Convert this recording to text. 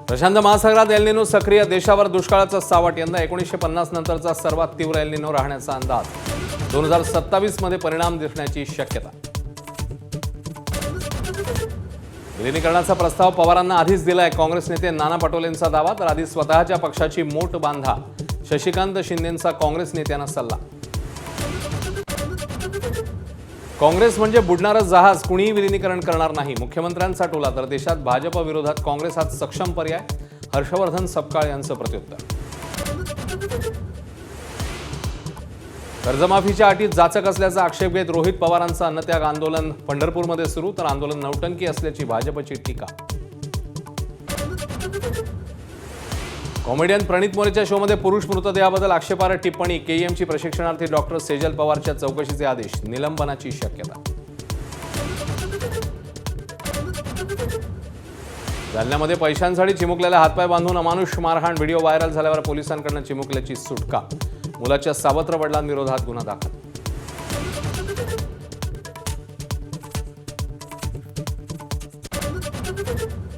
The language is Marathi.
प्रशांत महासागरात एल निनो सक्रिय, देशावर दुष्काळाचा सावट. यंदा 1950 नंतरचा सर्वात तीव्र एल निनो राहण्याचा अंदाज. 2027 मध्ये परिणाम दिसण्याची शक्यता. विलिनीकरणाचा प्रस्ताव पवारांना आधीच दिलाय. काँग्रेस नेते नाना पटोलेंचा दावा. तर आधी स्वतःच्या पक्षाची मोट बांधा. शशिकांत शिंदेंचा काँग्रेस नेत्यांना सल्ला. काँग्रेस म्हणजे बुडणारं जहाज, कुणीही विलिनीकरण करणार नाही. मुख्यमंत्र्यांचा टोला. तर देशात भाजप विरोधात काँग्रेस हाच सक्षम पर्याय. हर्षवर्धन सपकाळ यांचं प्रत्युत्तर. कर्जमाफीच्या अटीत जाचक असल्याचा आक्षेप घेत रोहित पवारांचं अन्नत्याग आंदोलन पंढरपूरमध्ये सुरू. तर आंदोलन नौटंकी असल्याची भाजपची टीका. कॉमेडियन प्रणित मोरेच्या शोमध्ये पुरुष मृतदेहाबद्दल आक्षेपार्ह टिप्पणी. केईएमची प्रशिक्षणार्थी डॉक्टर सेजल पवारच्या चौकशीचे आदेश. निलंबनाची शक्यता. जालन्यामध्ये पैशांसाठी चिमुकल्याला हातपाय बांधून अमानुष मारहाण. व्हिडिओ व्हायरल झाल्यावर पोलिसांकडून चिमुकल्याची सुटका. मुलाच्या सावत्र वडिलांविरोधात गुन्हा दाखल.